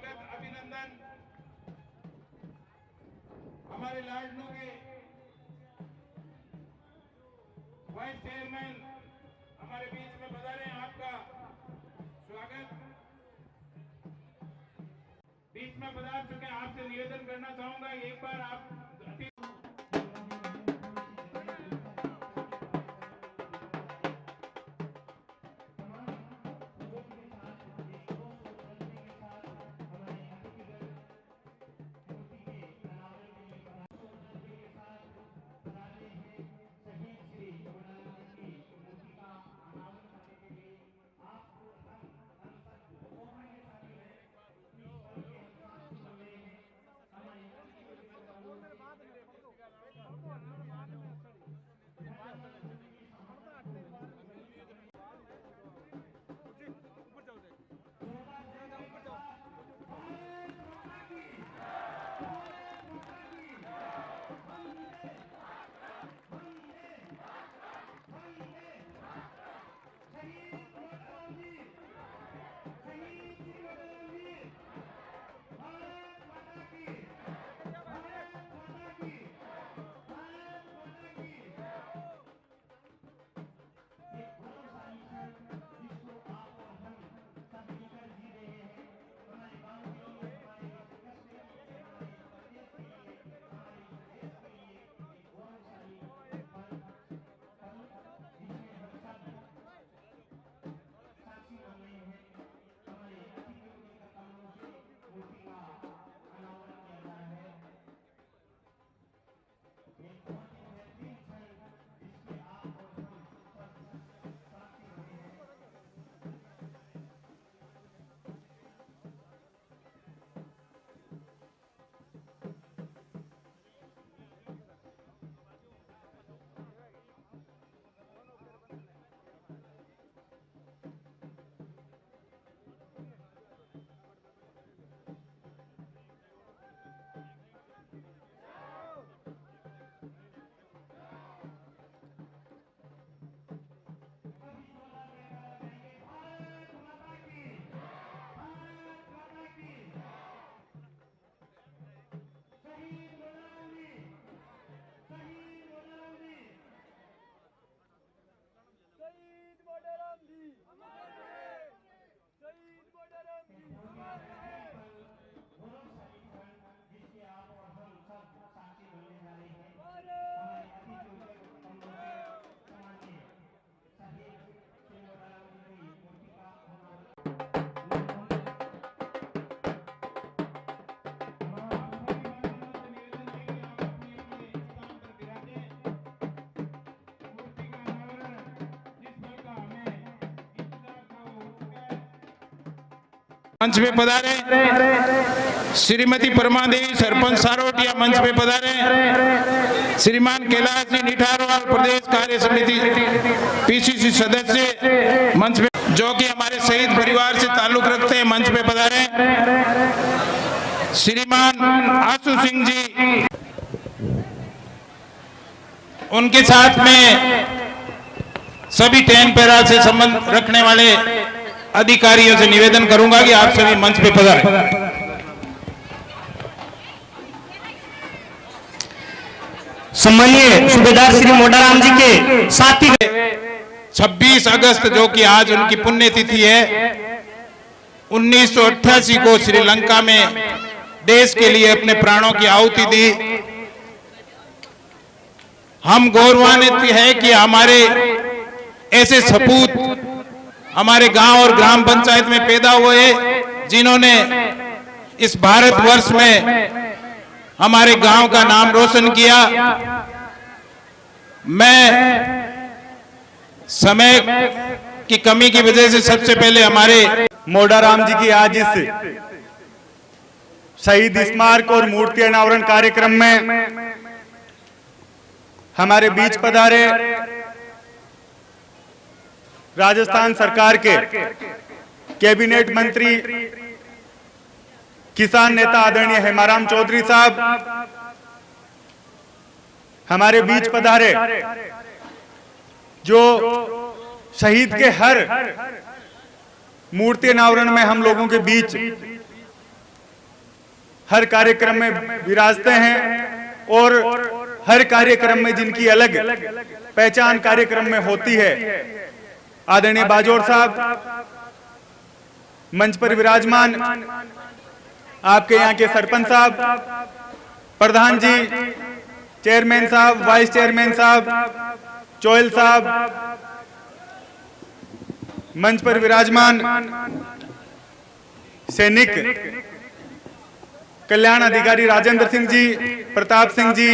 स्वागत अभिनंदन हमारे लाडनों के वाइस चेयरमैन हमारे बीच में पधारे हैं। आपका स्वागत बीच में पधार चुके हैं। आपसे निवेदन करना चाहूंगा एक बार आप मंच पे पधारे श्रीमती परमादेवी सरपंच सारोटिया मंच पे पधारे श्रीमान कैलाश जी निठारवाल प्रदेश कार्य समिति पीसीसी सदस्य मंच पे जो कि हमारे शहीद परिवार से ताल्लुक रखते हैं मंच पे पधारे श्रीमान आशु सिंह जी उनके साथ में सभी 10 पैरा से संबंध रखने वाले अधिकारियों से निवेदन करूंगा कि आप सभी मंच पे पधारें। सम्मानीय सूबेदार श्री मोडाराम जी के साथी 26 अगस्त जो कि आज उनकी पुण्यतिथि है 1988 को श्रीलंका में देश के लिए अपने प्राणों की आहुति दी। हम गौरवान्वित है कि हमारे ऐसे सपूत हमारे गांव और ग्राम पंचायत में पैदा हुए जिन्होंने इस भारतवर्ष में हमारे गांव का नाम रोशन किया। मैं समय की कमी की वजह से सबसे पहले हमारे मोडाराम जी की आज इस शहीद स्मारक और मूर्ति अनावरण कार्यक्रम में हमारे बीच पधारे राजस्थान सरकार के कैबिनेट मंत्री किसान नेता आदरणीय हेमाराम चौधरी साहब, हमारे बीच पधारे जो शहीद के हर मूर्ति अनावरण में हम लोगों के बीच हर कार्यक्रम में विराजते हैं और हर कार्यक्रम में जिनकी अलग पहचान कार्यक्रम में होती है। आदरणीय बाजोर साहब मंच पर विराजमान, आपके यहाँ के सरपंच साहब, प्रधान जी, चेयरमैन साहब, वाइस चेयरमैन साहब, चोयल साहब, मंच पर विराजमान सैनिक कल्याण अधिकारी राजेंद्र सिंह जी, प्रताप सिंह जी,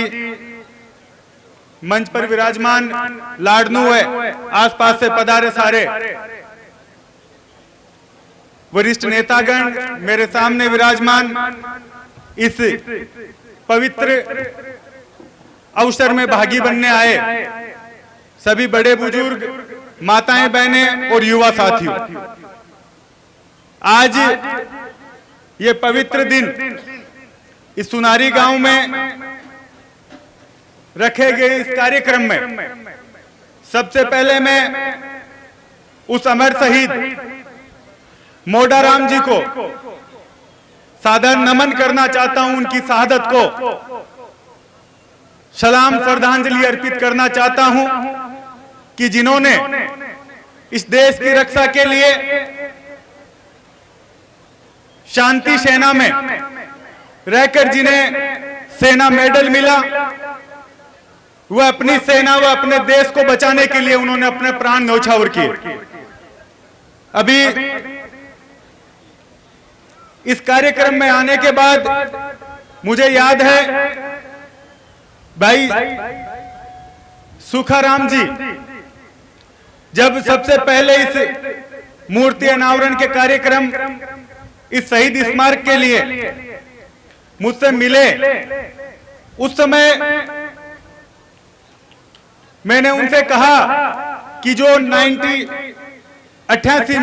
मंच पर विराजमान लाडनू है, आसपास से पधारे सारे वरिष्ठ नेतागण, मेरे सामने विराजमान, इस पवित्र अवसर में भागी बनने आए सभी बड़े बुजुर्ग, माताएं, बहनें और युवा साथियों, आज ये पवित्र दिन इस सुनारी गांव में रखे गए इस कार्यक्रम में सबसे पहले मैं उस अमर शहीद मोडाराम जी को सादर नमन करना चाहता हूं, उनकी शहादत को सलाम श्रद्धांजलि अर्पित करना चाहता हूं कि जिन्होंने इस देश की रक्षा के लिए शांति सेना में रहकर जिन्हें सेना मेडल मिला, वह अपनी सेना व अपने देश को बचाने के लिए उन्होंने अपने प्राण न्यौछावर किए। अभी इस कार्यक्रम में आने के बाद मुझे याद है भाई सुखाराम जी जब सबसे पहले इस मूर्ति अनावरण के कार्यक्रम, इस शहीद स्मारक के लिए मुझसे मिले, उस समय मैंने उनसे कहा कि जो 88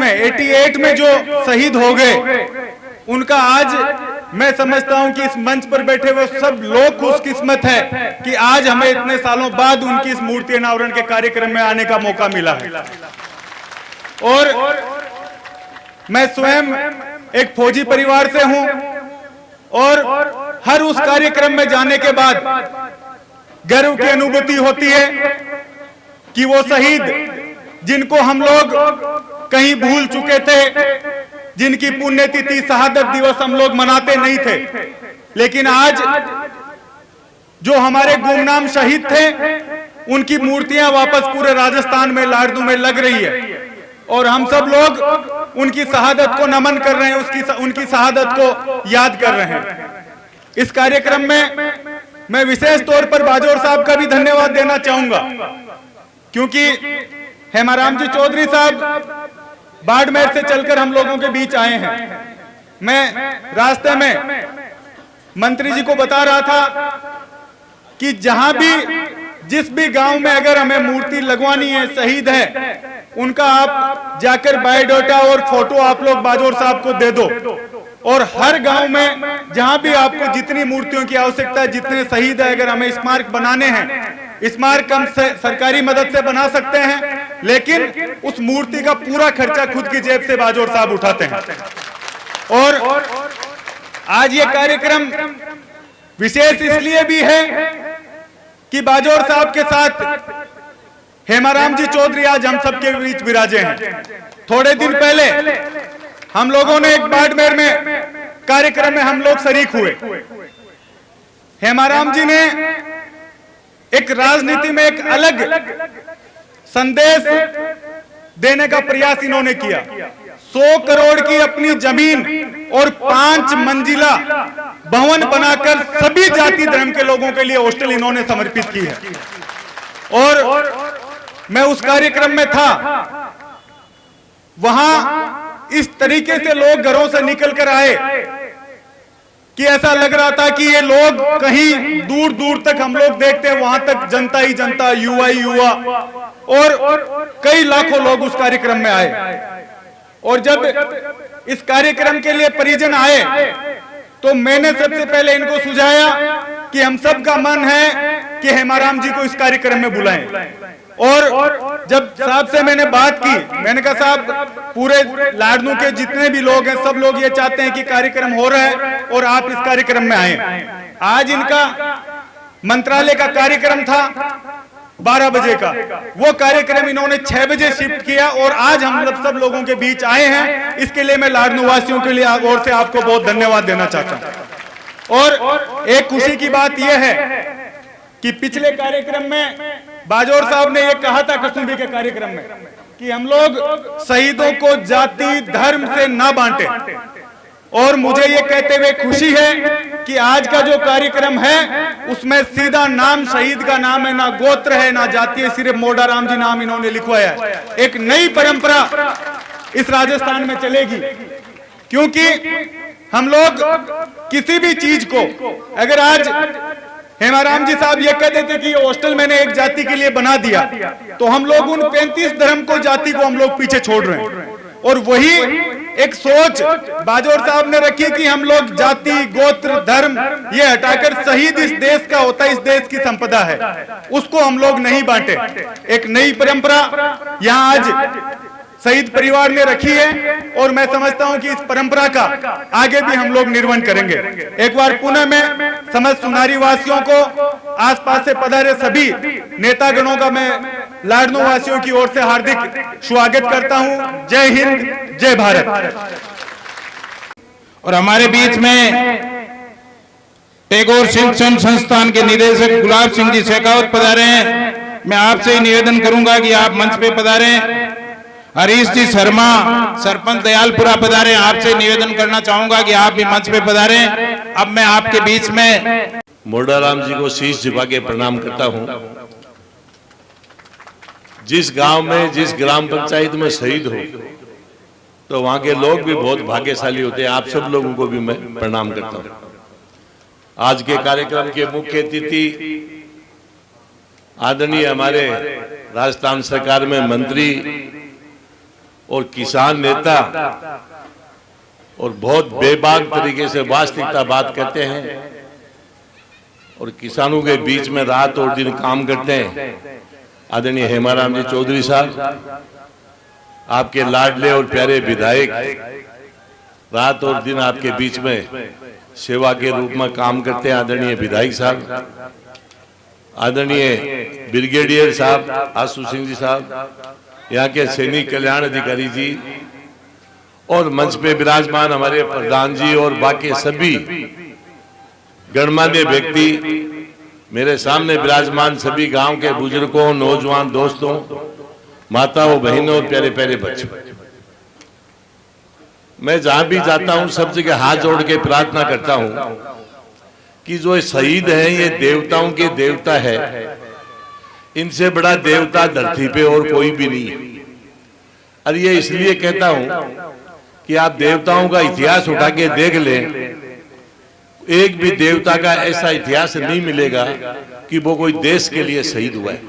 में जो शहीद हो गए, उनका आज मैं समझता हूं कि इस मंच पर बैठे हुए सब लोग खुशकिस्मत है कि आज हमें इतने सालों बाद उनकी इस मूर्ति अनावरण के कार्यक्रम में आने का मौका मिला है। और मैं स्वयं एक फौजी परिवार से हूं और हर उस कार्यक्रम में जाने के बाद गर्व की अनुभूति होती है कि वो शहीद जिनको हम लोग कहीं भूल चुके थे, जिनकी पुण्यतिथि शहादत दिवस हम लोग मनाते नहीं थे, लेकिन आज जो हमारे गुमनाम शहीद थे उनकी मूर्तियां वापस पूरे राजस्थान में लाडनू में लग रही है और हम सब लोग उनकी शहादत को नमन कर रहे हैं, उनकी शहादत को याद कर रहे हैं। इस कार्यक्रम में मैं विशेष तौर पर बाजोर साहब का भी धन्यवाद देना चाहूंगा, क्योंकि हेमाराम जी चौधरी साहब बाड़मेर से चलकर हम लोगों के बीच आए हैं। मैं रास्ते में मंत्री जी को बता रहा था कि जहां भी जिस भी गांव में अगर हमें मूर्ति लगवानी है, शहीद है, उनका आप जाकर बायोडाटा और फोटो आप लोग बाजोर साहब को दे दो और हर गांव में जहां भी आपको जितनी मूर्तियों की आवश्यकता है, जितने शहीद है, अगर हमें स्मारक बनाने हैं, स्मारक हम सरकारी मदद से बना सकते हैं, लेकिन उस मूर्ति का पूरा खर्चा खुद की जेब से बाजोर साहब उठाते हैं। और आज ये कार्यक्रम विशेष इसलिए भी है कि बाजोर साहब के साथ हेमाराम जी चौधरी आज हम सबके बीच विराजे हैं। थोड़े दिन पहले हम लोगों ने एक बाड़मेर में कार्यक्रम में हम लोग शरीक हुए। हेमाराम जी ने एक राजनीति में एक अलग संदेश देने का प्रयास इन्होंने किया। 100 करोड़ की अपनी जमीन और 5 मंजिला भवन बनाकर सभी जाति धर्म के लोगों के लिए हॉस्टल इन्होंने समर्पित की है। और मैं उस कार्यक्रम में था, वहां इस तरीके से लोग घरों से निकल कर आए कि ऐसा लग रहा था कि ये लोग कहीं दूर दूर तक हम लोग देखते हैं, वहां तक जनता ही जनता, युवा ही युवा, और कई लाखों लोग उस कार्यक्रम में आए। और जब इस कार्यक्रम के लिए परिजन आए तो मैंने सबसे पहले इनको सुझाया कि हम सब का मन है कि हेमाराम जी को इस कार्यक्रम में बुलाएं, और जब साहब से मैंने बात की, मैंने कहा साहब पूरे लाडनू के जितने भी लोग हैं सब लोग ये चाहते हैं कि कार्यक्रम हो रहा है और आप इस कार्यक्रम में आए। आज इनका मंत्रालय का कार्यक्रम था 12 बजे का, वो कार्यक्रम इन्होंने 6 बजे शिफ्ट किया और आज हम सब लोगों के बीच आए हैं। इसके लिए मैं लाडनू वासियों के लिए ओर से आपको बहुत धन्यवाद देना चाहता हूं। और एक खुशी की बात यह है कि पिछले कार्यक्रम में बाजौर साहब ने ये कहा था कसुंबी के कार्यक्रम में कि हम लोग शहीदों को जाति धर्म से ना बांटे, और मुझे ये कहते हुए खुशी है कि आज का जो कार्यक्रम है उसमें सीधा नाम शहीद का नाम है, ना गोत्र है ना जाति है, सिर्फ मोडाराम जी नाम इन्होंने लिखवाया है। एक नई परंपरा इस राजस्थान में चलेगी, क्योंकि हम लोग किसी भी चीज को अगर आज हेमाराम जी साहब ये कह देते कि ये हॉस्टल मैंने एक जाति के लिए बना दिया, तो हम लोग उन 35 धर्म को जाति को हम लोग पीछे छोड़ रहे हैं। और वही एक सोच बाजौर साहब ने रखी कि हम लोग जाति गोत्र धर्म ये हटाकर शहीद इस देश का होता है, इस देश की संपदा है, उसको हम लोग नहीं बांटे। एक नई परंपरा यहाँ आज शहीद परिवार ने रखी है और मैं समझता हूं कि इस परंपरा का आगे भी हम लोग निर्वहन करेंगे। एक बार पुनः मैं समस्त सुनारी वासियों को, आसपास से पधारे सभी नेतागणों का मैं लाडनू वासियों की ओर से हार्दिक स्वागत करता हूं। जय हिंद, जय भारत। और हमारे बीच में टैगोर शिक्षण संस्थान के निदेशक गुलाब सिंह जी शेखावत पधारे हैं। मैं आपसे ही निवेदन करूंगा कि आप मंच पे पधारें। हरीश जी शर्मा सरपंच दयालपुरा पधारे, आपसे निवेदन करना चाहूंगा कि आप भी मंच पे पधारें। अब मैं आपके बीच में मोडाराम जी को शीश झुका के प्रणाम करता हूं। जिस गांव में जिस ग्राम पंचायत में शहीद हो तो वहां के लोग भी बहुत भाग्यशाली होते हैं। आप सब लोगों को भी मैं प्रणाम करता हूं। आज के कार्यक्रम के मुख्य अतिथि आदरणीय हमारे राजस्थान सरकार में मंत्री और किसान नेता और बहुत बेबाक तरीके से वास्तविकता बात करते हैं और किसानों के बीच में रात और दिन काम करते हैं आदरणीय हेमाराम जी चौधरी साहब, आपके लाडले और प्यारे विधायक रात और दिन आपके बीच में सेवा के रूप में काम करते हैं आदरणीय विधायक साहब, आदरणीय ब्रिगेडियर साहब आशु सिंह जी साहब, यहाँ के सैनिक कल्याण अधिकारी जी और मंच पे विराजमान हमारे प्रधान जी और बाकी सभी गणमान्य व्यक्ति, मेरे सामने विराजमान सभी गांव के बुजुर्गों, नौजवान दोस्तों, माताओं, बहनों और प्यारे प्यारे बच्चों, मैं जहां भी जाता हूं सब जगह हाथ जोड़ के प्रार्थना करता हूं कि जो शहीद हैं ये देवताओं के देवता है, इनसे बड़ा देवता धरती पे और कोई भी नहीं है। और ये इसलिए कहता हूं कि आप देवताओं का इतिहास उठा के देख लें, एक भी देवता का ऐसा इतिहास नहीं मिलेगा कि वो कोई देश के लिए शहीद हुआ है।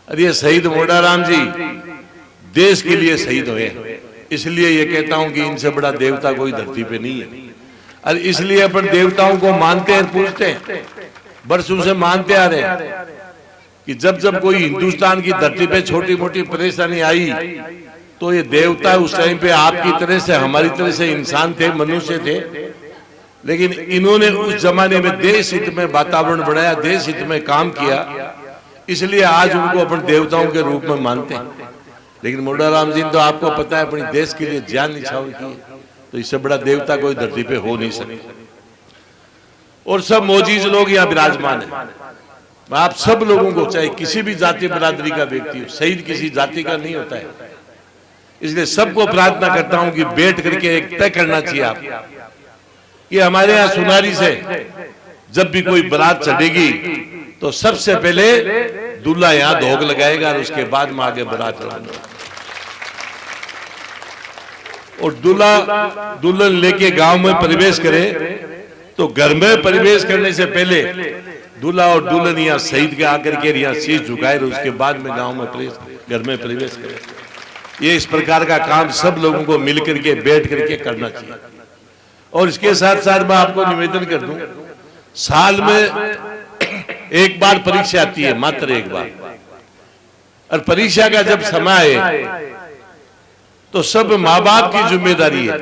और ये शहीद मोडाराम जी देश के लिए शहीद हुए, इसलिए ये कहता हूं कि इनसे बड़ा देवता कोई धरती पे नहीं है। और इसलिए अपन देवताओं को मानते हैं, पूछते हैं, बरसों से मानते आ रहे हैं कि जब जब कोई हिंदुस्तान की धरती पे छोटी मोटी परेशानी आई तो ये देवता उस टाइम पे आपकी तरह से हमारी तरह से इंसान थे, मनुष्य थे, लेकिन इन्होंने उस जमाने में देश हित में वातावरण बनाया, देश हित में काम किया, इसलिए आज उनको अपन देवताओं के रूप में मानते हैं। लेकिन मोडाराम जी तो आपको पता है अपनी देश के लिए जान निछावर की, तो इससे बड़ा देवता कोई धरती पे हो नहीं सकता। और सब मोजीज लोग यहाँ विराजमान है। आप सब लोगों को, चाहे किसी भी जाति बिरादरी का व्यक्ति हो, शहीद किसी जाति का नहीं होता है, इसलिए सबको प्रार्थना करता हूं कि बैठ करके एक तय करना चाहिए आप कि हमारे यहाँ सुनारी से जब भी कोई बारात चढ़ेगी तो सबसे पहले दूल्हा यहाँ धोख लगाएगा और उसके बाद में आगे बारात चढ़ाना। और दूल्हा दुल्हन लेके गांव में प्रवेश करे तो घर में प्रवेश करने से पहले दूल्हा और दुल्हन यहाँ शहीद के आकर के यहाँ शीश झुकाए और उसके बाद में गांव में घर में प्रवेश करे। ये इस प्रकार का काम सब लोगों को मिल करके बैठ करके करना चाहिए। और इसके साथ साथ मैं आपको निवेदन कर दूं, साल में एक बार परीक्षा आती है, मात्र एक बार। और परीक्षा का जब समय आए तो सब माँ बाप की जिम्मेदारी है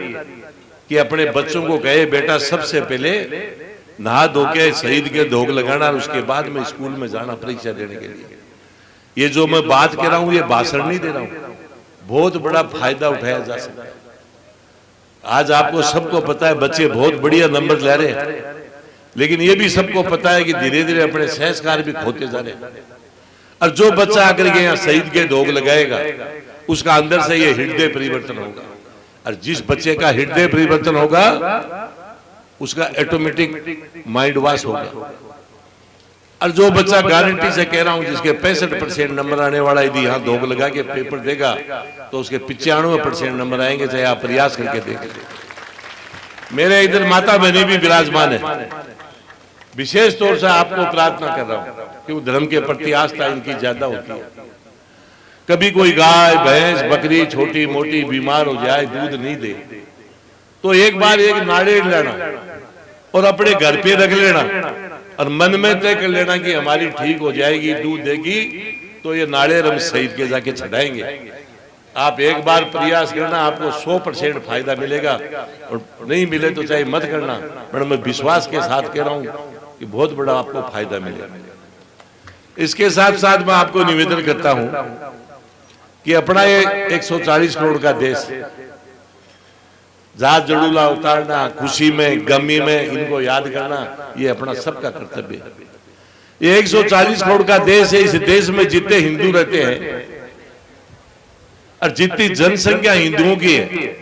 कि अपने बच्चों को कहे बेटा सबसे पहले नहा धो के शहीद के धोख लगाना और उसके बाद में स्कूल में जाना परीक्षा देने के लिए। ये जो मैं बात कह रहा हूं ये भाषण नहीं दे रहा हूं, बहुत बड़ा फायदा उठाया जा सकता है। आज आपको सबको पता है बच्चे बहुत बढ़िया नंबर ले रहे हैं, लेकिन ये भी सबको पता है कि धीरे धीरे अपने संस्कार भी खोते जा रहे हैं। और जो बच्चा आकर के यहाँ शहीद के धोख लगाएगा उसका अंदर से ये हृदय परिवर्तन होगा, और जिस बच्चे का हृदय परिवर्तन होगा उसका ऑटोमेटिक माइंड वॉश होगा। और जो बच्चा गारंटी से कह रहा हूं जिसके 65% नंबर आने वाला यदि यहाँ धोख लगा के पेपर देगा तो उसके 95% नंबर आएंगे, चाहे आप प्रयास करके देखें। मेरे इधर माता बहनी भी विराजमान है, विशेष तौर से आपको प्रार्थना कर रहा हूं कि धर्म के प्रति आस्था इनकी ज्यादा होती है। कभी कोई गाय भैंस बकरी छोटी मोटी बीमार हो जाए दूध नहीं दे तो एक बार एक नारियल लेना और अपने घर पे रख लेना और मन में तय कर लेना कि हमारी ठीक हो जाएगी, दूध देगी तो ये नारियल हम शहीद के जाके चढ़ाएंगे। आप एक बार प्रयास करना, आपको 100% फायदा मिलेगा, और नहीं मिले तो चाहे मत करना, पर मैं विश्वास के साथ कह रहा हूं कि बहुत बड़ा आपको फायदा मिलेगा। इसके साथ साथ मैं आपको निवेदन करता हूं कि अपना ये 140 करोड़ का देश, जात जड़ूला उतारना, खुशी में गमी में इनको याद करना, ये अपना सबका कर्तव्य है। ये 140 करोड़ का देश है, इस देश में जितने हिंदू रहते हैं और जितनी जनसंख्या हिंदुओं की है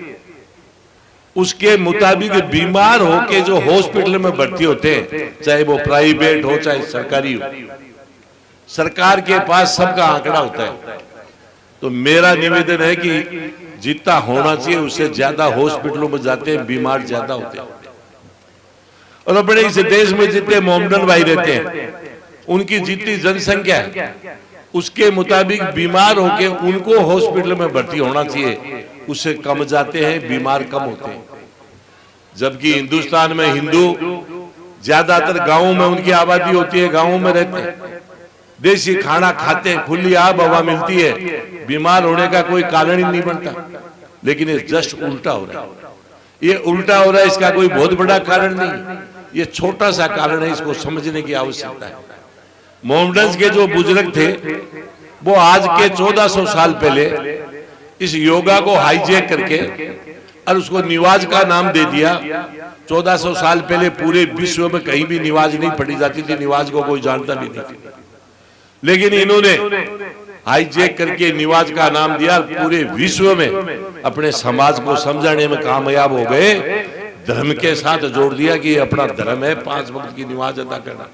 उसके मुताबिक बीमार होके जो हॉस्पिटल में भर्ती होते हैं, चाहे वो प्राइवेट हो चाहे सरकारी हो, सरकार के पास सबका आंकड़ा होता है। तो मेरा निवेदन है कि जितना होना चाहिए उससे ज्यादा हॉस्पिटलों में जाते हैं, बीमार ज्यादा होते हैं। और अपने इस देश में जितने मोहम्मदन भाई रहते हैं उनकी जितनी जनसंख्या है उसके मुताबिक बीमार होके उनको हॉस्पिटल में भर्ती होना चाहिए, उससे कम जाते हैं, बीमार कम होते हैं। जबकि हिंदुस्तान में हिंदू ज्यादातर गांवों में उनकी आबादी होती है, गांवों में रहते हैं, देसी खाना खाते हैं, खुली आब हवा मिलती है, बीमार होने का कोई कारण ही नहीं बनता। लेकिन ये जस्ट उल्टा हो रहा है। ये उल्टा हो रहा है, इसका कोई बहुत बड़ा कारण नहीं, ये छोटा सा कारण है, इसको समझने की आवश्यकता है। मोहम्मदन के जो बुजुर्ग थे वो आज के 1400 साल पहले इस योगा को हाईजैक करके और उसको निवाज का नाम दे दिया। 1400 साल पहले पूरे विश्व में कहीं भी निवाज नहीं पढ़ी जाती थी, निवाज को कोई जानता भी नहीं था, लेकिन इन्होंने हाईजैक करके निवाज का नाम दिया, पूरे विश्व में अपने समाज को समझाने में कामयाब हो गए। धर्म के साथ जोड़ दिया कि अपना धर्म है 5 वक्त की नमाज अदा करना।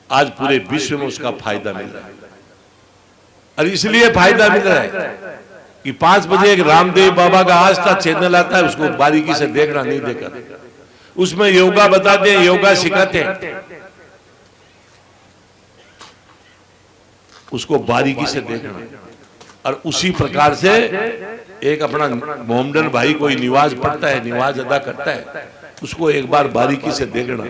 आज पूरे विश्व में उसका फायदा मिल रहा है, और इसलिए फायदा मिल रहा है कि 5 बजे एक रामदेव बाबा का आस्था चैनल आता है, उसको बारीकी से देखना, नहीं देखा, उसमें योगा बताते हैं, योगा सिखाते हैं, उसको बारीकी से देखना। और उसी प्रकार से एक अपना मोहम्मदन भाई कोई निवाज पढ़ता है, निवाज अदा करता है, उसको एक बार बारीकी से देखना।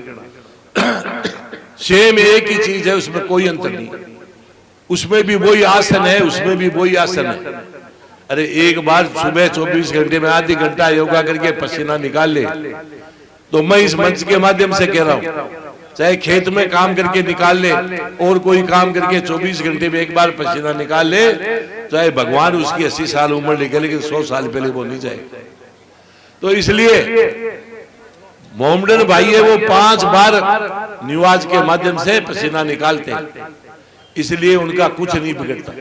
सेम एक ही चीज है, उसमें कोई अंतर नहीं, उसमें भी वही आसन है, उसमें भी वही आसन है। अरे एक बार सुबह 24 घंटे में आधी घंटा योगा करके पसीना निकाल ले, तो मैं इस मंच के माध्यम से कह रहा हूं, चाहे खेत में काम करके निकाल ले और कोई काम करके 24 घंटे में एक बार पसीना निकाल ले, चाहे भगवान उसकी 80 साल उम्र लिखे, लेकिन 100 साल पहले वो नहीं जाए। तो इसलिए मोहम्मदन भाई है वो 5 बार निवाज के माध्यम से पसीना निकालते हैं, इसलिए उनका कुछ नहीं बिगड़ता।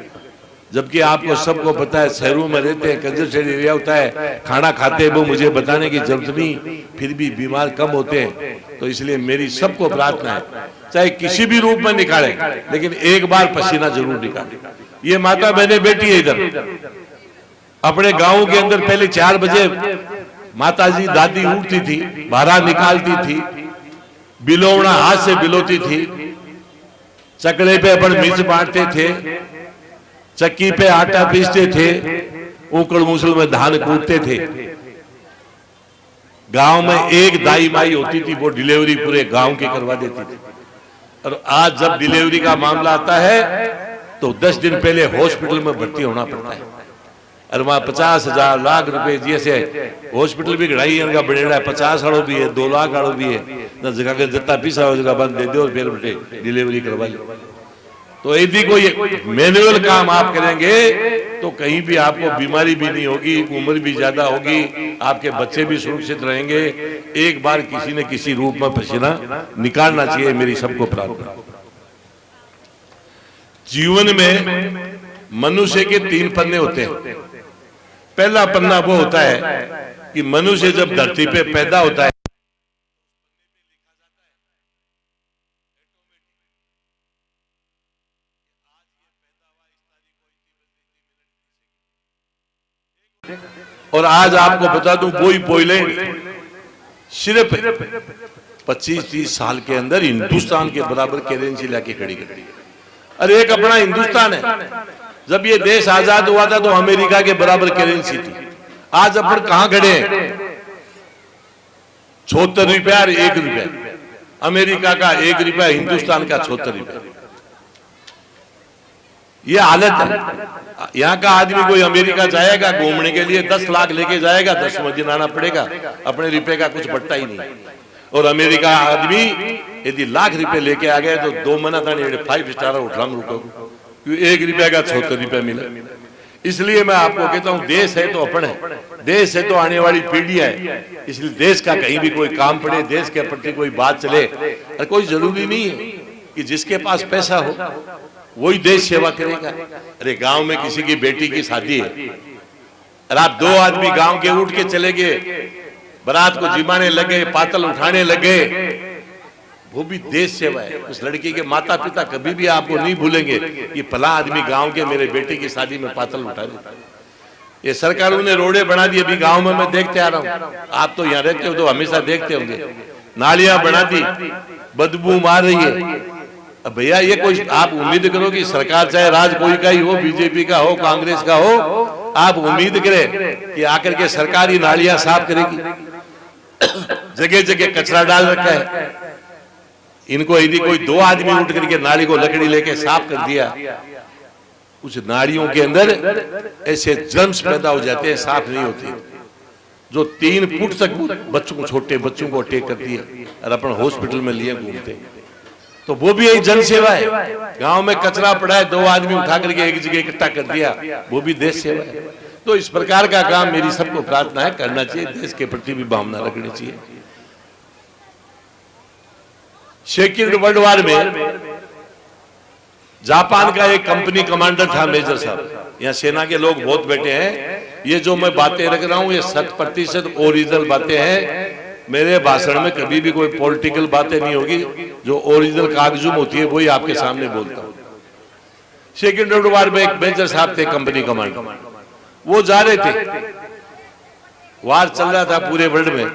जबकि आपको सबको पता है शहरों में रहते हैं, कंजस्टेड एरिया होता है, खाना खाते हैं, वो मुझे बताने की जरूरत नहीं, फिर भी बीमार कम होते हैं। तो इसलिए मेरी सबको प्रार्थना है, चाहे किसी भी रूप में निकाले, लेकिन एक बार पसीना जरूर निकाले। ये माता बहने बैठी है इधर, अपने गाँव के अंदर पहले 4 बजे माताजी दादी उठती थी, बाहर निकालती थी, बिलोवना हाथ से बिलोती थी, चकड़े पे अपन मिर्च बांटते थे, चक्की पे आटा पीसते थे, ऊकड़ मुसल में धान कूटते थे। गांव में एक दाई माई होती थी, वो डिलीवरी पूरे गांव की करवा देती थी। और आज जब डिलीवरी का मामला आता है तो 10 दिन पहले हॉस्पिटल में भर्ती होना पड़ता है। और वहां 50,000 लाख रुपए जैसे हॉस्पिटल भी गढ़ाई इनका बनेड़ा है, 50 वालों भी है, 2 लाख वालों भी है ना, जगह के जितना पीसा हो जगह बंद दे दो और फिर बेटे डिलीवरी करवा लो। तो यदि कोई मैनुअल काम आप करेंगे तो कहीं भी आपको बीमारी भी नहीं होगी, उम्र भी ज्यादा होगी, आपके बच्चे भी सुरक्षित रहेंगे। एक बार किसी न किसी रूप में पसीना निकालना चाहिए, मेरी सबको प्रार्थना। जीवन में मनुष्य के 3 पन्ने होते हैं। पहला पन्ना वो होता है कि मनुष्य जब धरती पे पैदा होता है और आज आपको बता दूं वही पोलैंड सिर्फ 25-30 साल के अंदर हिंदुस्तान के बराबर करेंसी लाके खड़ी कर दी। अरे एक अपना हिंदुस्तान है, जब ये देश आजाद हुआ था तो अमेरिका के बराबर करेंसी थी। आज अपन कहां खड़े हैं? 76 रुपया और 1 रुपया, अमेरिका का 1 रुपया, हिंदुस्तान का 76 रुपया। ये हालत है। यहाँ का आदमी कोई अमेरिका जाएगा घूमने के लिए 10 लाख लेके जाएगा, 10वें दिन आना पड़ेगा, अपने रुपए का कुछ बढ़ता ही नहीं। और अमेरिका आदमी यदि लाख रुपए लेके आ गए तो 2 महीना था 5 स्टार होटल में रुको, क्योंकि 1 रुपया का 76 रुपया मिला। इसलिए मैं आपको कहता हूँ देश है तो अपन है, देश है तो आने वाली पीढ़ी है। इसलिए देश का कहीं भी कोई काम पड़े, देश के प्रति कोई बात चले, और कोई जरूरी नहीं है कि जिसके पास पैसा हो वही देश सेवा करेगा। अरे गांव में किसी की बेटी की शादी है और आप 2 आदमी गांव के उठ के चले गए, बारात को जिमाने लगे, पातल उठाने लगे, वो भी देश सेवा है। उस लड़की के माता पिता कभी भी आपको नहीं भूलेंगे कि फला आदमी गांव के मेरे बेटे की शादी में पातल उठा देता। ये सरकारों ने रोडे बना दी, अभी गांव में मैं देखते आ रहा हूँ, आप तो यहाँ रहते हो तो हमेशा देखते होंगे, नालियां बना दी, बदबू मार रही है। अब भैया ये कोई आप उम्मीद करो कि सरकार चाहे राज कोई का ही हो, बीजेपी का हो, कांग्रेस का हो, आप उम्मीद करें कि आकर के सरकारी नालियां साफ करेगी? जगह जगह कचरा डाल रखा है। इनको यदि कोई 2 आदमी उठ करके नाली को लकड़ी लेके साफ कर दिया, उस नालियों के अंदर ऐसे जर्म्स पैदा हो जाते हैं, साफ नहीं होती, जो 3 फुट तक बच्चों, छोटे बच्चों को अटैक करती है और अपन हॉस्पिटल में लिए घूमते। तो वो भी एक जन सेवा है। गांव में कचरा पड़ा है, 2 आदमी उठा करके एक जगह इकट्ठा कर दिया, वो भी देश सेवा है। तो इस प्रकार का काम मेरी सबको प्रार्थना है करना चाहिए, देश के प्रति भी भावना रखनी चाहिए। सेकंड वर्ल्ड वॉर में जापान का एक कंपनी कमांडर था मेजर साहब। यहाँ सेना के लोग बहुत बैठे हैं, ये जो मैं बातें रख रहा हूँ ये 100% ओरिजिनल बातें हैं। मेरे भाषण में कभी भी कोई पॉलिटिकल बातें नहीं होगी, जो ओरिजिनल कागजूम होती है वही आपके सामने बोलता हूँ। सेकंड वर्ल्ड वॉर में एक मेजर साहब थे कंपनी कमांडर, वो जा रहे थे, वार चल रहा था पूरे वर्ल्ड में,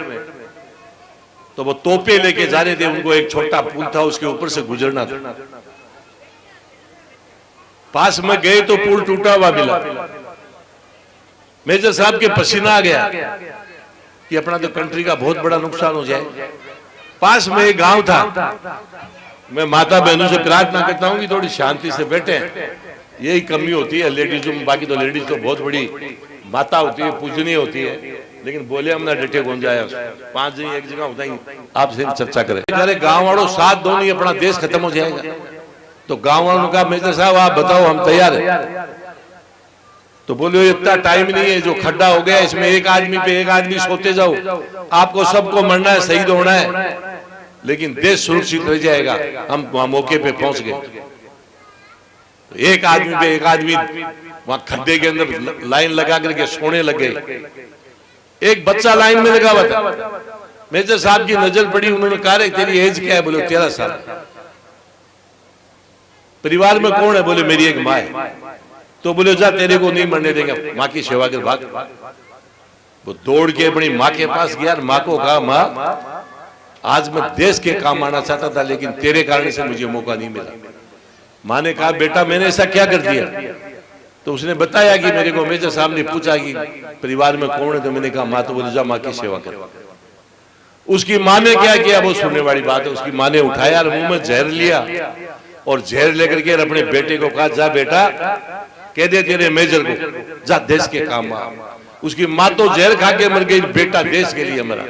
तो वो तोपे लेके जा रहे थे, उनको एक छोटा पुल था उसके ऊपर से गुजरना था। पास में गए तो पुल टूटा हुआ मिला। मेजर साहब के पसीना आ गया कि अपना तो कंट्री का बहुत बड़ा नुकसान हो जाए। पास में एक गांव था, मैं माता बहनों से प्रार्थना करता हूं कि थोड़ी शांति से बैठे, यही कमी होती है लेडीज में, बाकी तो लेडीज तो बहुत बड़ी माता होती है, पूजनीय होती है, लेकिन बोले हम ना डटे कौन जाए, 5 जन एक जगह होता ही आपसे चर्चा करें। अरे गाँव वालों साथ दो, नहीं अपना देश खत्म हो जाएगा। तो गाँव वालों ने कहा मेजर साहब आप बताओ हम तैयार है। तो बोले इतना टाइम नहीं है, जो खड्डा हो गया इसमें एक आदमी पे एक आदमी सोते जाओ, आपको सबको मरना है, शहीद होना है, लेकिन देश सुरक्षित रह जाएगा। हम वहां मौके पे पहुंच गए, तो एक आदमी पे एक आदमी वहां खड्डे के अंदर लाइन लगा करके सोने लगे। एक बच्चा लाइन में लगा हुआ था, मेजर साहब की नजर पड़ी, उन्होंने कहा तेरी एज क्या है? बोले 13 साल। परिवार में कौन है? बोले मेरी एक माँ है। तो बोले जा तेरे को नहीं मरने देंगे, माँ की सेवा कर भाग। वो दौड़ के अपनी माँ के पास गया, माँ को कहा माँ आज मैं देश के काम आना चाहता था, लेकिन तेरे कारण से मुझे मौका नहीं मिला। माँ ने कहा बेटा मैंने ऐसा क्या कर दिया? तो उसने बताया कि मेरे को मेजर साहब ने पूछा कि परिवार में कौन है, तो मैंने कहा माँ। तो बोले जा माँ की सेवा कर। उसकी माँ ने क्या किया वो सुनने वाली बात है। उसकी माँ ने उठाया और मुंह में जहर लिया और जहर लेकर के अपने बेटे को कहा, जा बेटा कह दे तेरे मेजर को, जा देश के काम आ। उसकी माँ तो जहर खा के मर गई, बेटा देश के लिए मरा,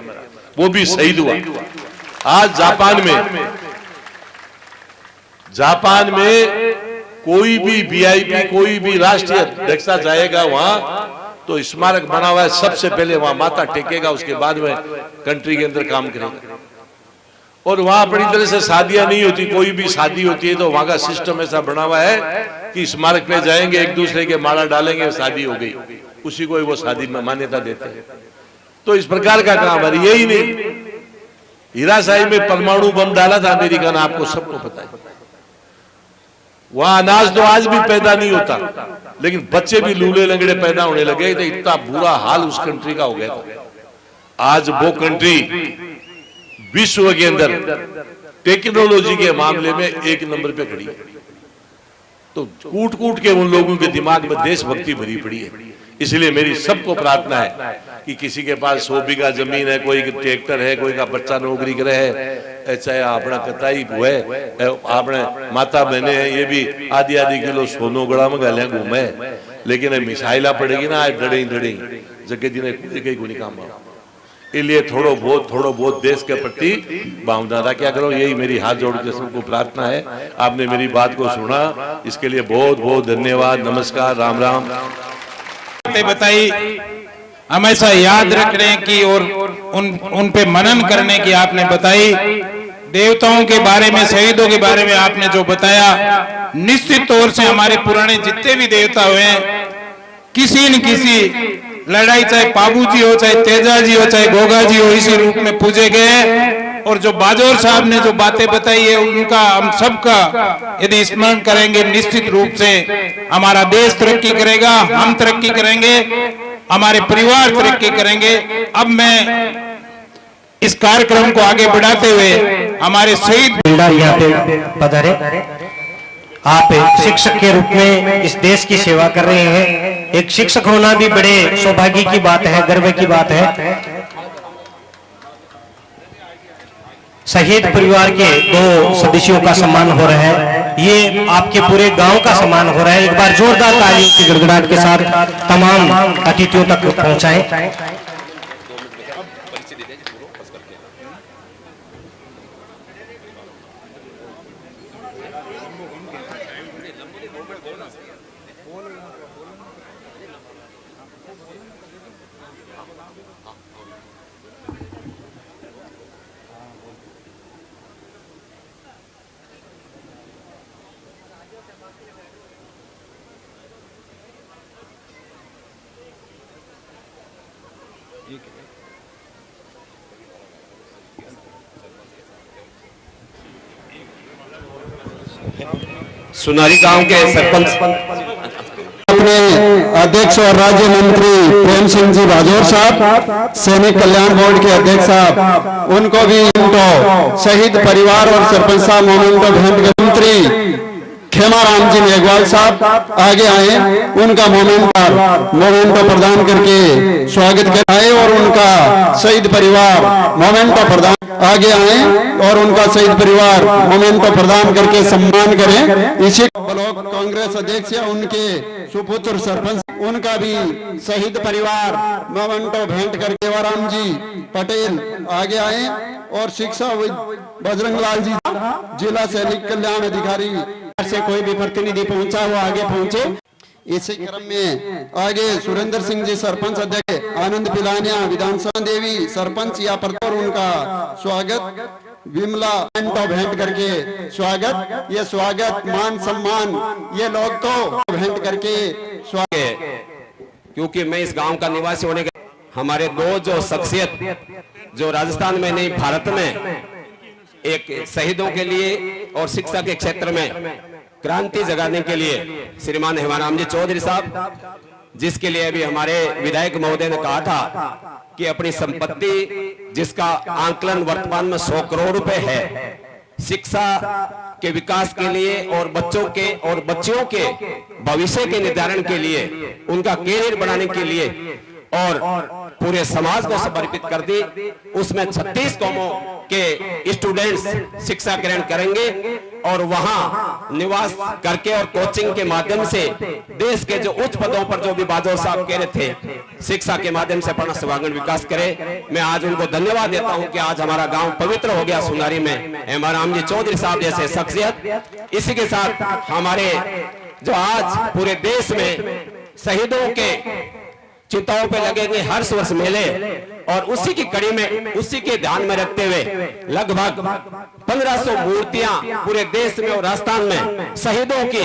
वो भी शहीद हुआ। आज जापान में कोई भी वीआईपी, कोई भी राष्ट्रीय अध्यक्ष जाएगा वहां तो स्मारक बना हुआ है, सबसे पहले वहां माथा टेकेगा, उसके बाद में कंट्री के अंदर काम करेगा। और वहां बड़ी तरह से शादियां नहीं होती, कोई भी शादी होती है तो वहां का सिस्टम ऐसा बना हुआ है कि स्मारक पे जाएंगे, एक दूसरे के माला डालेंगे, शादी हो गई, उसी को वो शादी में मान्यता देते हैं। तो इस प्रकार का काम है। यही नहीं, हीराशाही में परमाणु बम डाला था अमेरिका ने, आपको सबको पता है। वहां अनाज तो आज भी पैदा नहीं होता, लेकिन बच्चे भी लूले लंगड़े पैदा होने लगे, तो इतना बुरा हाल उस कंट्री का हो गया था। आज वो कंट्री विश्व के अंदर टेक्नोलॉजी के मामले में एक नंबर पे खड़ी है। तो कूट कूट के उन लोगों के दिमाग में देशभक्ति भरी पड़ी है। इसलिए मेरी सबको प्रार्थना है कि किसी के पास 100 बीघा जमीन है, कोई ट्रैक्टर है, कोई का बच्चा नौकरी करे है, चाहे अपना कताई हुए, अपने माता बहने हैं, ये भी आधी आधी किलो सोनो गड़ा में गले घूमे, लेकिन मिसाइला पड़ेगी ना, आज डरे जगह दिन को नहीं काम। इसलिए थोड़ो बहुत देश के प्रति भावना रखा करो, यही मेरी हाथ जोड़ के सबको प्रार्थना है। आपने मेरी बात को सुना, इसके लिए बहुत बहुत धन्यवाद। नमस्कार, राम राम। बताई हमेशा याद रखने की और उन पे मनन करने की आपने बताई। देवताओं के बारे में, शहीदों के बारे में आपने जो बताया, निश्चित तौर से हमारे पुराने जितने भी देवता हुए, किसी न किसी लड़ाई, चाहे पाबूजी हो, चाहे तेजाजी हो, चाहे गोगाजी हो, इसी रूप में पूजे गए। और जो बाजौर साहब ने जो बातें बताई है, उनका हम सबका यदि स्मरण करेंगे, निश्चित रूप से हमारा देश तरक्की करेगा, हम तरक्की करेंगे, हमारे परिवार तरक्की करेंगे। अब मैं इस कार्यक्रम को आगे बढ़ाते हुए हमारे शहीद यहाँ पे पधारे। आप शिक्षक के रूप में इस देश की सेवा कर रहे हैं। एक शिक्षक होना भी बड़े सौभाग्य की बात है, गर्व की बात है। शहीद परिवार के 2 सदस्यों का सम्मान हो रहा है, ये आपके पूरे गांव का सम्मान हो रहा है। एक बार जोरदार तालियों की गड़गड़ाहट के साथ तमाम अतिथियों तक पहुंचाएं। सुनारी गांव के सरपंच अपने अध्यक्ष और राज्य मंत्री प्रेम सिंह जी बाजौर साहब, सैनिक कल्याण बोर्ड के अध्यक्ष साहब, उनको भी शहीद परिवार और सरपंच साहब मोमेंटो भेंट के मंत्री खेमाराम जी मेघवाल साहब आगे आए, उनका मोमेंटो प्रदान करके स्वागत कराए और उनका शहीद परिवार मोमेंटो प्रदान आगे आए और उनका शहीद परिवार मोमेंटो प्रदान करके सम्मान करें। इसी ब्लॉक कांग्रेस अध्यक्ष उनके सुपुत्र सरपंच, उनका भी शहीद परिवार मोमेंटो भेंट करके केवराम जी पटेल आगे आए और शिक्षा बजरंग लाल जी जिला सैनिक कल्याण अधिकारी से कोई भी प्रतिनिधि पहुंचा वो आगे पहुंचे। इसी क्रम में आगे सुरेंद्र सिंह जी सरपंच अध्यक्ष, आनंद पिलानिया विधानसभा देवी सरपंच या पर उनका स्वागत, विमला भेंट करके स्वागत। ये स्वागत मान सम्मान ये लोग तो भेंट करके स्वागत। क्योंकि मैं इस गांव का निवासी होने के हमारे 2 जो शख्सियत जो राजस्थान में नहीं भारत में एक शहीदों के लिए और शिक्षा के क्षेत्र में क्रांति जगाने के लिए श्रीमान हेमाराम जी चौधरी साहब, जिसके लिए भी हमारे विधायक महोदय ने कहा था कि अपनी संपत्ति जिसका आंकलन वर्तमान में 100 करोड़ रुपए है, शिक्षा के विकास के लिए और बच्चों के और बच्चियों के भविष्य के निर्धारण के लिए, उनका कैरियर बनाने के लिए और पूरे समाज को समर्पित कर दी। उसमें 36 कौमों के स्टूडेंट्स शिक्षा ग्रहण करेंगे और वहां निवास करके और कोचिंग के माध्यम से देश के जो उच्च पदों पर जो भी बाजवा साहब कह रहे थे, शिक्षा के माध्यम से अपना सर्वांगीण विकास करे। मैं आज उनको धन्यवाद देता हूं कि आज हमारा गांव पवित्र हो गया सुनारी में हेमाराम जी चौधरी साहब जैसे शख्सियत। इसी के साथ हमारे जो आज पूरे देश में शहीदों के चिताओं पे लगेंगे हर वर्ष मेले, और उसी की कड़ी में उसी के ध्यान में रखते हुए लगभग 1500 मूर्तियां पूरे देश में और राजस्थान में शहीदों की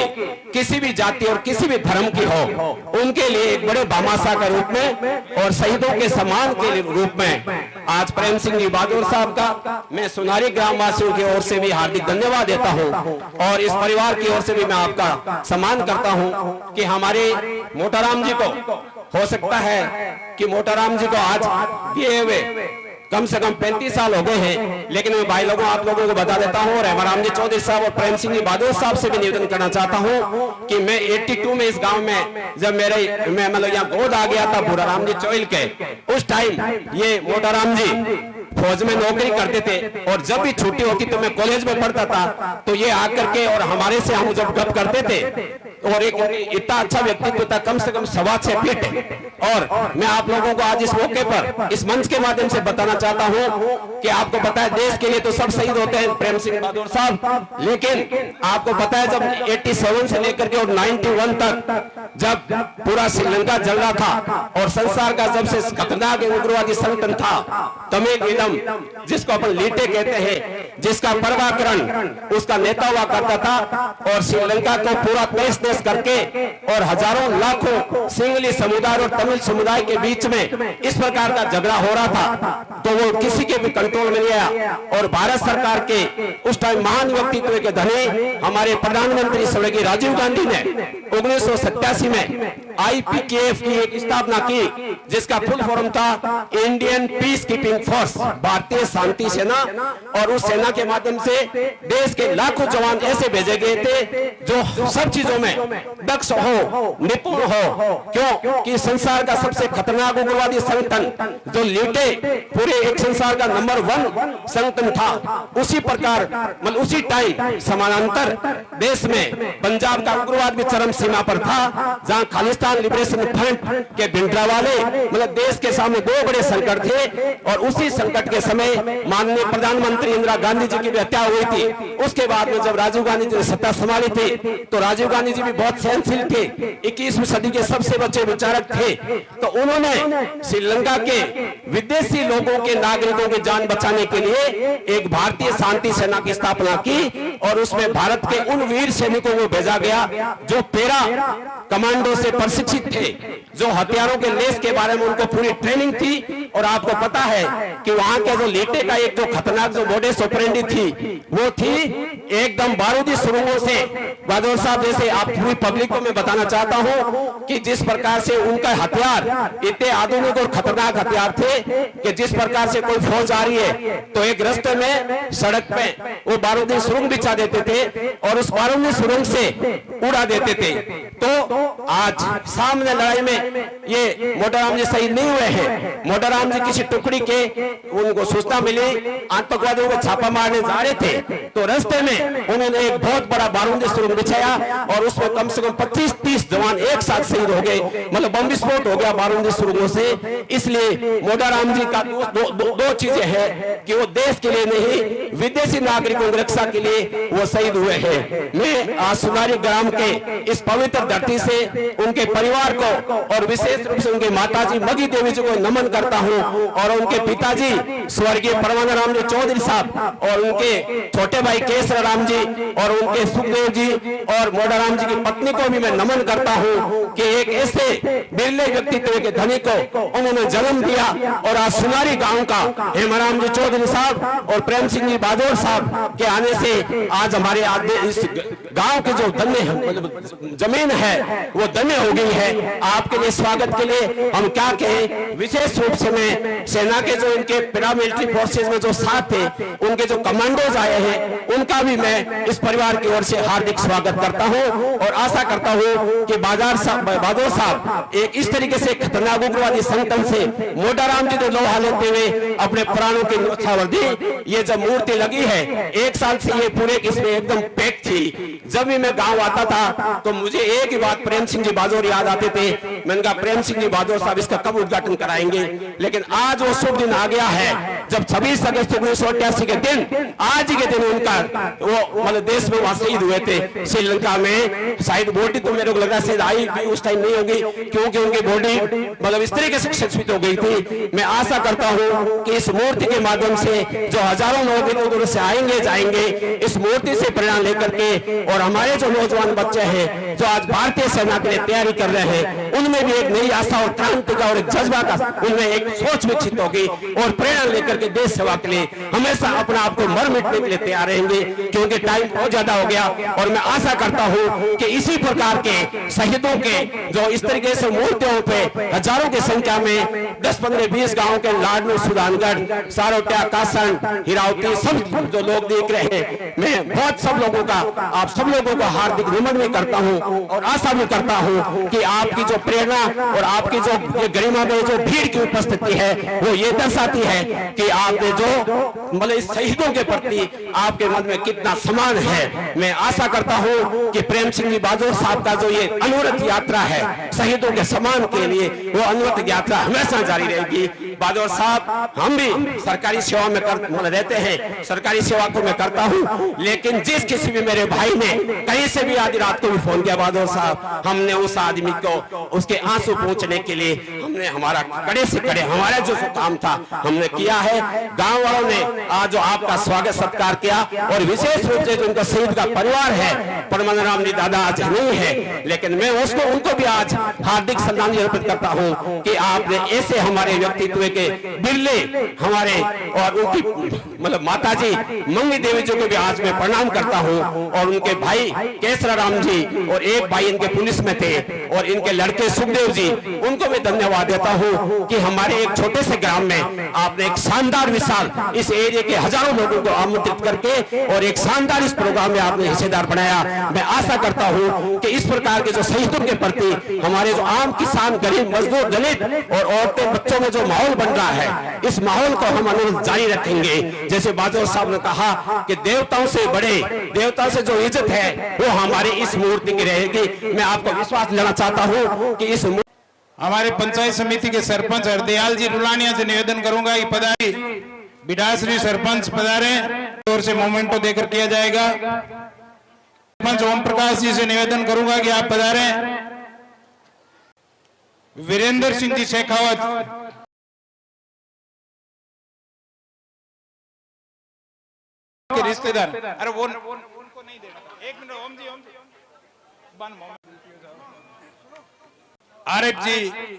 किसी भी जाति और किसी भी धर्म की हो उनके लिए एक बड़े भामाशाह के रूप में और शहीदों के सम्मान के रूप में आज प्रेम सिंह जी बाजोर साहब का मैं सुनारी ग्राम वासियों की ओर से भी हार्दिक धन्यवाद देता हूं, और इस परिवार की ओर से भी मैं आपका सम्मान करता हूं कि हमारे मोटाराम जी को हो सकता है कि मोटाराम जी को आज दिए हुए कम से कम 35 साल हो गए हैं, लेकिन मैं भाई लोगों आप लोगों को बता देता हूं और हेमाराम जी चौधरी साहब और प्रेम सिंह जी बादल साहब से भी निवेदन करना चाहता हूं कि मैं 82 में इस गांव में जब मैं मतलब यहाँ गोद आ गया था भूराराम जी चौल के, उस टाइम ये मोटाराम जी फौज में नौकरी करते थे और जब भी छुट्टी होती तो मैं कॉलेज में पढ़ता था तो ये आकर के और हमारे से हम जब गप करते थे और एक इतना अच्छा व्यक्तित्व था, कम से कम 6.25 फीट। और मैं आप लोगों को आज इस मौके पर इस मंच के माध्यम से बताना चाहता हूं कि आपको पता है देश के लिए तो सब शहीद होते हैं प्रेम सिंह बादल साहब, लेकिन आपको पता है जब 87 से लेकर के और 91 तक जब पूरा श्रीलंका जल रहा था और संसार का जब से खतरनाक उग्रवादी संगठन था तमिल जिसको अपन लीटे कहते हैं, जिसका प्रभाकरण उसका नेता हुआ करता था और श्रीलंका को पूरा तहस करके और हजारों लाखों सिंगली समुदाय और तमिल समुदाय के बीच में इस प्रकार का झगड़ा हो रहा था तो वो किसी के भी कंट्रोल में नहीं आया। और भारत सरकार के उस टाइम महान व्यक्तित्व के धनी हमारे प्रधानमंत्री स्वर्गीय राजीव गांधी ने 1987 में IPKF की एक स्थापना की जिसका फुल फॉर्म था इंडियन पीस कीपिंग फोर्स, भारतीय शांति सेना, और उस सेना के माध्यम से देश के लाखों जवान ऐसे भेजे गए थे जो सब चीजों में दक्ष हो, निपुण हो। क्यों कि संसार का सबसे खतरनाक उग्रवादी संगठन जो लीटे पूरे एक संसार का नंबर 1 संगठन था, उसी प्रकार मतलब उसी टाइम समानांतर देश में पंजाब का उग्रवाद भी चरम सीमा पर था, जहां खालिस्तान लिबरेशन फ्रंट के भिंडरावाले मतलब देश के सामने 2 बड़े संकट थे। और उसी संकट के समय माननीय प्रधानमंत्री इंदिरा गांधी जी की भी हत्या हुई थी। उसके बाद में जब राजीव गांधी जी ने सत्ता संभाली थी तो राजीव गांधी जी भी बहुत सहनशील थे, 21वीं सदी के सबसे बड़े विचारक थे, तो उन्होंने श्रीलंका के विदेशी लोगों के नागरिकों की जान बचाने के लिए एक भारतीय शांति सेना की स्थापना की और उसमें भारत के उन वीर सैनिकों को भेजा गया जो पैरा कमांडो से प्रशिक्षित थे, जो हथियारों के लेस के बारे में उनको पूरी ट्रेनिंग थी। और आपको पता है कि वहां के जो लीटे का एक जो खतरनाक जो मोडेस ऑपरेंडी थी वो थी एकदम बारूदी सुरंगों से। बादल साहब जैसे आप पूरी पब्लिक को मैं बताना चाहता हूं कि जिस प्रकार से उनका हथियार इतने आधुनिक और खतरनाक हथियार थे कि जिस प्रकार से कोई फौज आ रही है तो एक रास्ते में सड़क पे वो बारूदी सुरंग बिछा देते थे और उस बारूदी सुरंग से उड़ा देते थे। तो आज सामने लड़ाई में ये मोटाराम जी शहीद नहीं हुए हैं। मोटाराम जी किसी टुकड़ी के उनको सूचना मिली आतंकवादियों को छापा मारने जा रहे थे तो रास्ते में उन्होंने एक बहुत बड़ा बारूदी सुरंग बिछाया और उसमें कम से कम 25-30 जवान एक साथ शहीद हो गए, मतलब बम विस्फोट हो गया बारूदी सुरंगों से। इसलिए मोटाराम जी का दो चीजें हैं कि वो देश के लिए नहीं विदेशी नागरिकों की रक्षा के लिए वो शहीद हुए हैं। मैं आज सुनारी ग्राम के इस पवित्र धरती से उनके परिवार को और विशेष रूप से उनके माताजी मगी देवी जी को नमन करता हूं और उनके पिताजी स्वर्गीय परमानंद जी चौधरी साहब और उनके छोटे भाई केसर राम जी और उनके सुखदेव जी और मोटाराम जी की पत्नी को भी मैं नमन करता हूं कि एक ऐसे बिरले व्यक्तित्व के धनी को उन्होंने जन्म दिया। और आज सुनारी गांव का हेमाराम जी चौधरी साहब और प्रेम सिंह जी बादल साहब के आने से आज हमारे इस गांव के जो धन्य मतलब जमीन है वो धन्य हो गई है। आपके लिए स्वागत के लिए हम क्या कहें, विशेष रूप से मैं सेना के जो इनके पैरामिलिट्री फोर्सेज में जो साथ थे, उनके जो कमांडोज आए हैं, उनका भी मैं इस परिवार की ओर से हार्दिक स्वागत करता हूं और आशा करता हूं कि बहादुर साहब एक इस तरीके से खतरनाक उग्रवादी संगठन से मोटाराम जी तो लोहा लेते हुए अपने प्राणों की न्यौछावर दी। ये जब मूर्ति लगी है 1 साल से ये पूरे इसमें एकदम पैक थी। जब भी मैं गांव आता था तो मुझे एक ही बात प्रेम सिंह जी बाजोर याद आते थे। मैंने कहा प्रेम सिंह जी बाजोर साहब इसका कब उद्घाटन कराएंगे, लेकिन आज वो शुभ दिन आ गया है जब 26 अगस्त 1988 के दिन, आज ही के दिन उनका वो मतलब देश में वहां शहीद हुए थे श्रीलंका में। शायद बॉडी तो मेरे को लगा शायद आई उस टाइम नहीं होगी, क्योंकि उनकी बॉडी मतलब इस तरीके से क्षत हो गई थी। मैं आशा करता हूं कि इस मूर्ति के माध्यम से जो हजारों लोग इधर उधर से आएंगे जाएंगे, इस मूर्ति से प्रेरणा लेकर के, और हमारे जो नौजवान बच्चे हैं जो आज भारतीय सेना के लिए तैयारी कर रहे हैं, उनमें भी एक नई आशा और क्रांति का और एक जज्बा का उनमें एक सोच विकसित होगी और प्रेरणा लेकर के देश सेवा के लिए हमेशा अपना आप को मर मिटने के लिए तैयार रहेंगे, क्योंकि टाइम बहुत ज्यादा हो गया। और मैं आशा करता हूं कि इसी प्रकार के शहीदों के जो इस तरीके से मूर्तियों पे हजारों की संख्या में 10-15-20 गांव के लाडनू, सुदानगढ़, सारोट्या, कासन, हिरावती सब जो लोग देख रहे हैं, मैं बहुत सब लोगों का आप सब लोगों को हार्दिक नमन भी करता हूं और आशा भी करता हूं कि आपकी जो प्रेरणा और आपकी जो ये गरिमा में जो भीड़ की उपस्थिति है वो ये दर्शाती है कि आपने जो मतलब इस शहीदों के प्रति आपके मन में कितना सम्मान है। मैं आशा करता हूं कि प्रेम सिंह जी बाजोर साहब का जो ये अनवरत यात्रा है शहीदों के सम्मान के लिए, वो अनवरत यात्रा हमेशा जारी रहेगी। बाजोर साहब, हम भी सरकारी सेवा में रहते हैं, सरकारी सेवा को मैं करता हूं, लेकिन जिस किसी भी मेरे भाई ने कहीं से भी आधी रात को भी फोन किया बाजोर साहब, हमने उस आदमी को उसके आंसू पहुंचने के लिए हमने हमारा कड़े से कड़े हमारा जो काम था हमने किया है। गांव वालों ने आज जो आपका स्वागत सत्कार किया, और विशेष रूप से जो उनका शहीद का परिवार है, परमानंद राम जी दादा आज नहीं है, लेकिन मैं उसको उनको भी आज हार्दिक श्रद्धांजलि अर्पित करता हूं कि आपने ऐसे हमारे व्यक्तित्व के बिरले हमारे और उनकी मतलब माता जी मंगी देवी जी को भी आज मैं प्रणाम करता हूं, और उनके भाई केसरा राम जी और एक भाई इनके पुलिस में थे, और इनके लड़के सुखदेव जी, उनको भी धन्यवाद देता हूं कि हमारे एक छोटे से ग्राम में आपने एक शानदार विशाल इस एरिया के हजारों लोगों को आमंत्रित करके और एक शानदार इस प्रोग्राम में आपने हिस्सेदार बनाया। मैं आशा करता हूं कि इस प्रकार के जो शहीदों के प्रति हमारे जो आम किसान, गरीब, मजदूर, दलित और औरतें, बच्चों में जो माहौल बन रहा है, इस माहौल को हम अनुरूप जारी रखेंगे। जैसे बाजोर साहब ने कहा कि देवताओं से बड़े, देवताओं से जो इज्जत है वो हमारी इस मूर्ति की रहेगी। मैं आपको विश्वास दिलाना चाहता हूं कि इस हमारे पंचायत समिति के सरपंच हरदयाल जी रुलानिया से निवेदन करूंगा कि पधारी बिडासरी सरपंच पधारे, ओर से मोमेंटो देकर किया जाएगा। सरपंच ओम प्रकाश जी से निवेदन करूंगा कि आप पधारे। वीरेंद्र सिंह जी शेखावत के रिश्तेदार, अरे वो उनको नहीं देना। 1 मिनट ओम जी, आरिफ जी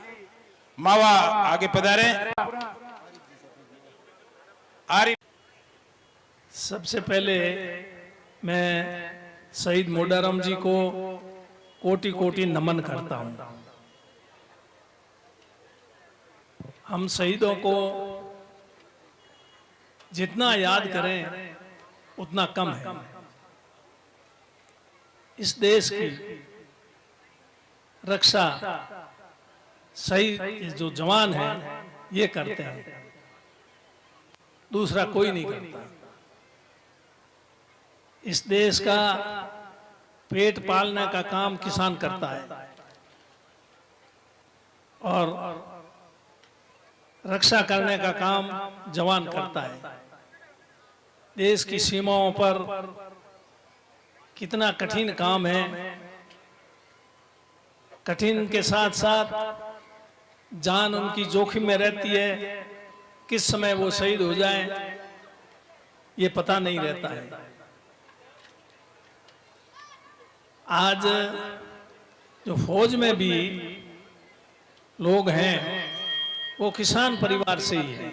मावा आगे पधारे। आरिफ, सबसे पहले मैं शहीद मोडाराम जी को कोटि कोटि नमन करता हूं। हम शहीदों को जितना याद करें उतना कम है। इस देश की रक्षा शहीद जो जवान है ये करते हैं, दूसरा कोई नहीं करता। इस देश का पेट पालने का काम किसान करता है और रक्षा करने का काम जवान करता है। देश की सीमाओं पर कितना कठिन काम है, कठिन के साथ साथ जान उनकी जोखिम में रहती है। किस समय वो शहीद हो जाएं ये पता नहीं रहता है। आज जो फौज में भी लोग हैं वो किसान परिवार से ही है।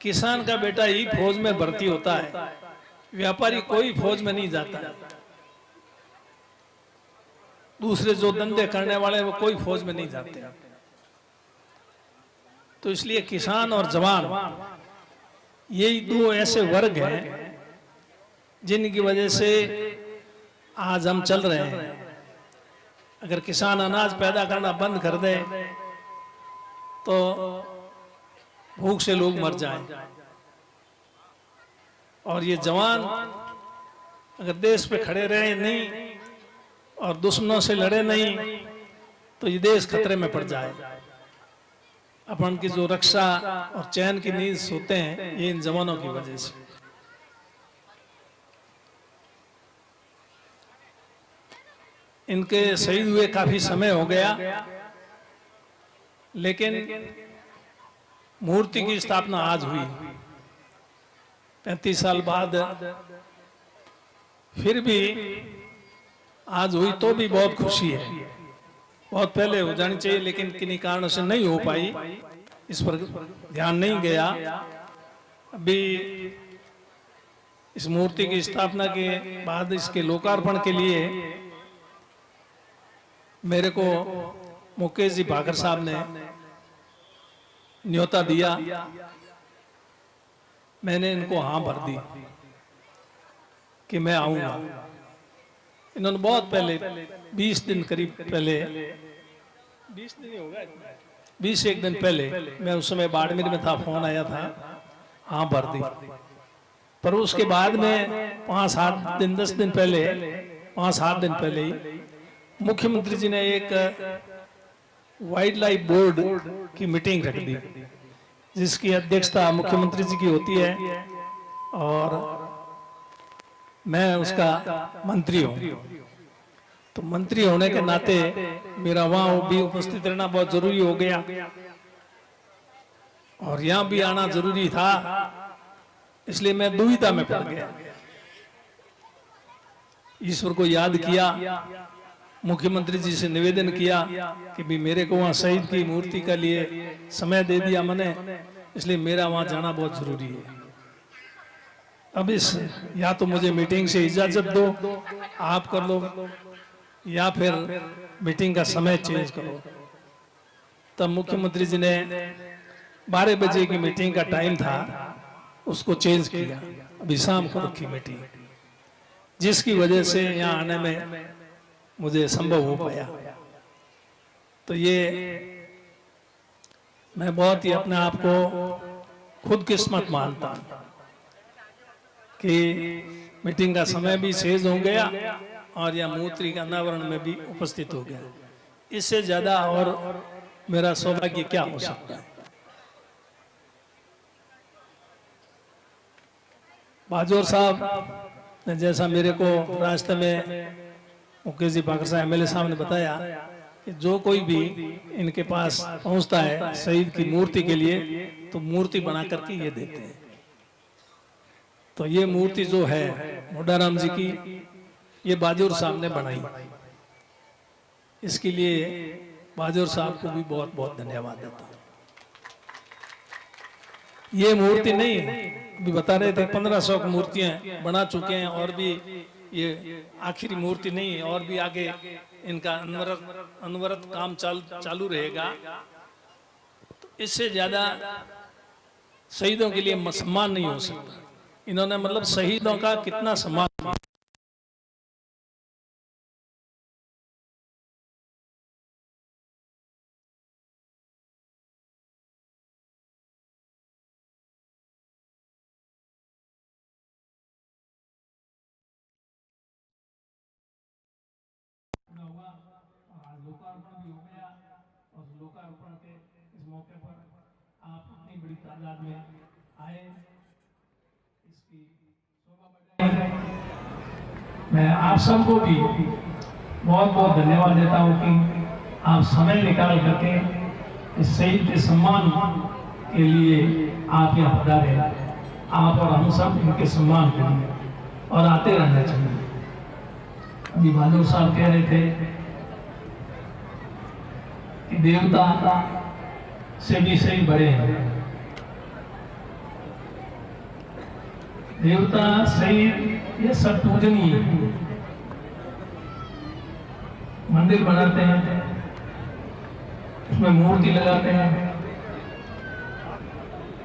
किसान का बेटा ही फौज में भर्ती होता है, व्यापारी कोई फौज में नहीं जाता है। दूसरे जो धंधे करने वाले वो कोई फौज में नहीं जाते। तो इसलिए किसान और जवान यही दो ऐसे वर्ग हैं जिनकी वजह से आज हम चल रहे हैं। अगर किसान अनाज पैदा करना बंद कर दे तो भूख से लोग मर जाएं, और ये जवान अगर देश पे खड़े रहे नहीं और दुश्मनों से लड़े नहीं तो ये देश खतरे में पड़ जाए। अपन की जो रक्षा और चैन की नींद सोते हैं ये इन जवानों की वजह से। इनके शहीद हुए काफी समय हो गया, लेकिन मूर्ति की स्थापना आज हुई 35 साल बाद। फिर भी आज हुई तो भी बहुत खुशी है। बहुत पहले हो जानी चाहिए लेकिन किन्हीं कारणों से नहीं हो पाई, इस पर ध्यान नहीं गया। अभी इस मूर्ति की स्थापना के बाद इसके लोकार्पण के लिए मेरे को मुकेश जी भाकर साहब ने न्योता दिया। मैंने इनको हाँ भर दी कि मैं आऊंगा। इन्होंने बहुत पहले 20 दिन करीब पहले 20 दिन ही हो गए, 21 दिन पहले, मैं उस समय बाड़मेर में था, फोन आया था, हाँ भर दी। पर उसके बाद में 5-7 दिन 10 दिन पहले 5-7 दिन पहले ही मुख्यमंत्री जी ने एक वाइल्ड लाइफ बोर्ड की मीटिंग रख दी, जिसकी अध्यक्षता मुख्यमंत्री जी की होती है और मैं उसका मंत्री हूँ। तो मंत्री होने के नाते मेरा वहां भी उपस्थित रहना बहुत जरूरी हो गया और यहाँ भी आना जरूरी था, इसलिए मैं दुविधा में पड़ गया। ईश्वर को याद किया, मुख्यमंत्री जी से निवेदन किया कि भी मेरे को वहां शहीद की मूर्ति के लिए समय दे दिया मैंने, इसलिए मेरा वहां जाना बहुत जरूरी है। अब इस या तो मुझे मीटिंग से इजाजत दो, आप कर लो, या फिर मीटिंग का समय चेंज करो। तब मुख्यमंत्री जी ने 12 बजे की मीटिंग का टाइम था, उसको चेंज किया, अभी शाम को रखी मीटिंग, जिसकी वजह से यहाँ आने में मुझे संभव हो पाया। तो ये मैं बहुत ही अपने आप को खुद किस्मत मानता हूं कि मीटिंग का समय भी शेष हो गया और यह मूर्ति का अनावरण में भी उपस्थित हो गया। इससे ज्यादा और मेरा सौभाग्य क्या हो सकता है। बाजोर साहब ने जैसा मेरे को रास्ते में मुकेश जी भाकर साहब एमएलए साहब ने बताया कि जो कोई भी इनके पास पहुंचता है शहीद की मूर्ति के लिए तो मूर्ति बना करके ये देते हैं। तो ये मूर्ति जो है मोडाराम जी की, ये बाजोर साहब ने बनाई। इसके लिए बाजोर साहब को भी बहुत बहुत धन्यवाद देता हूँ। ये मूर्ति नहीं, अभी बता रहे थे 1500 मूर्तियां बना चुके हैं और भी ये आखिरी मूर्ति नहीं है, और भी आगे इनका अनवरत काम चालू रहेगा। तो इससे ज्यादा शहीदों के लिए सम्मान नहीं हो सकता। इन्होंने मतलब शहीदों का कितना सम्मान किया। हुआ और आज लोकार्पण भी हो गया, और लोकार्पण के इस मौके पर आप इतनी बड़ी तादाद में आए, इसकी शोभा बढ़ाई। मैं आप सबको भी बहुत बहुत धन्यवाद देता हूँ कि आप समय निकाल करके इस शहीद के सम्मान के लिए आप यहाँ पधारे। आप और हम सब इनके सम्मान के लिए और आते रहना चाहिए। अभी बाजोर साहब कह रहे थे कि देवता से भी सही बड़े हैं। देवता सही ये सब पूजनीय है। मंदिर बनाते हैं, उसमें मूर्ति लगाते हैं।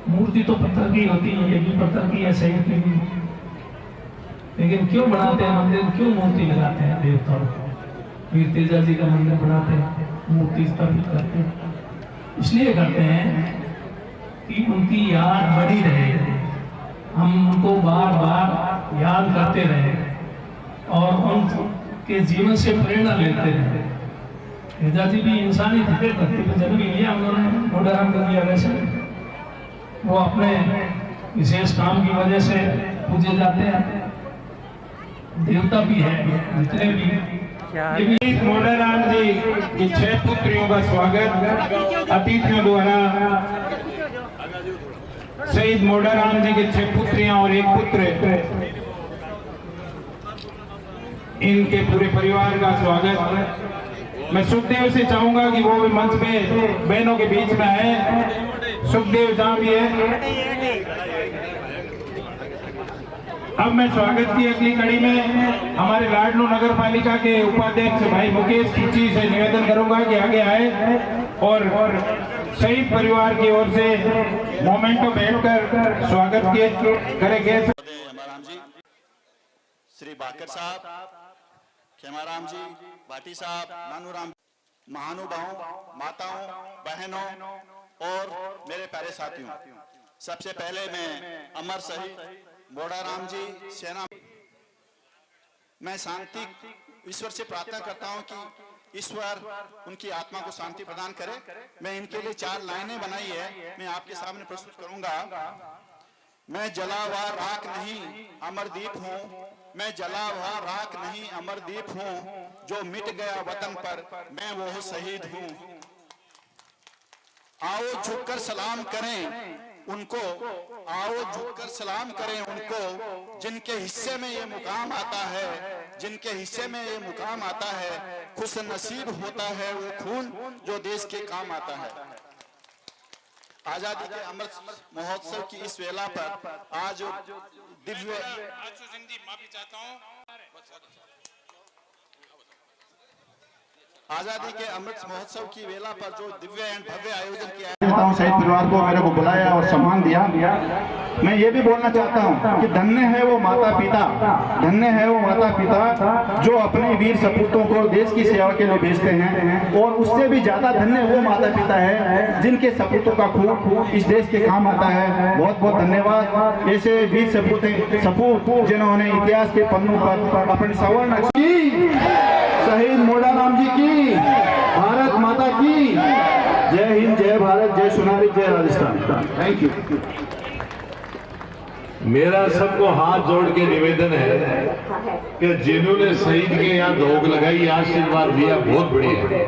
मूर्ति तो पत्थर की होती है, ये भी पत्थर की है, शहीद की भी। लेकिन क्यों बनाते हैं मंदिर, क्यों मूर्ति लगाते हैं देवताओं को? वीर तेजा जी का मंदिर बनाते हैं, मूर्ति स्थापित करते हैं, इसलिए करते हैं कि उनकी याद बनी रहे, हम उनको बार बार याद करते रहे और उनके जीवन से प्रेरणा लेते रहे। तेजा जी भी इंसानी थे, धरती पर जन्म लिया उन्होंने, मोडाराम कर दिया। वैसे वो अपने विशेष काम की वजह से पूजे जाते हैं, देवता भी है जितने भी। ये भी मोडाराम जी की 6 पुत्रियों का स्वागत अतिथियों द्वारा। शहीद मोडाराम जी के 6 पुत्रियां और 1 पुत्र, इनके पूरे परिवार का स्वागत। मैं सुखदेव से चाहूंगा कि वो भी मंच पे बहनों के बीच में आए। सुखदेव जहां भी है। अब मैं स्वागत की अगली कड़ी में हमारे लाडलू नगर पालिका के उपाध्यक्ष भाई मुकेश खींची से निवेदन करूंगा कि आगे आए और शहीद परिवार की ओर से मोमेंटो बैठकर स्वागत करेंगे। खेमाराम जी, श्री बाकर साहब, खेमाराम जी, भाटी साहब, नानूराम, महानुभावों, माताओं, बहनों और मेरे प्यारे साथियों, सबसे पहले मैं अमर शहीद मोडाराम जी सेना, मैं शांति ईश्वर से प्रार्थना करता हूं कि ईश्वर उनकी आत्मा को शांति प्रदान करे। मैं इनके लिए 4 लाइनें बनाई है, मैं आपके सामने प्रस्तुत करूंगा। मैं जला हुआ राख नहीं अमरदीप हूँ, मैं जला हुआ राख नहीं अमरदीप हूँ, जो मिट गया वतन पर मैं वो शहीद हूँ। आओ झुककर सलाम करें उनको, आओ झुककर सलाम करें उनको, जिनके हिस्से में ये मुकाम आता है, जिनके हिस्से में ये मुकाम आता है। खुश नसीब होता है वो खून जो देश के काम आता है। आजादी के अमृत महोत्सव की इस वेला पर आज दिव्य आजादी के अमृत महोत्सव की वेला पर जो दिव्य एवं भव्य आयोजन किया है, शहीद परिवार को मेरे को बुलाया और सम्मान दिया। मैं ये भी बोलना चाहता हूँ कि धन्य है वो माता पिता, धन्य है वो माता पिता जो अपने वीर सपूतों को देश की सेवा के लिए भेजते हैं, और उससे भी ज्यादा धन्य वो माता पिता है जिनके सपूतों का खून इस देश के काम आता है। बहुत बहुत धन्यवाद ऐसे वीर सपूत जिन्होंने इतिहास के पन्नों पर अपने सवर्ण शहीद मोडाराम जी की, भारत माता की जय हिंद, जय भारत, जय सोनारी, जय राजस्थान। Thank you. मेरा सबको हाथ जोड़ के निवेदन है कि जिन्होंने शहीद के यहाँ धोख लगाई, आशीर्वाद दिया, बहुत बढ़िया है।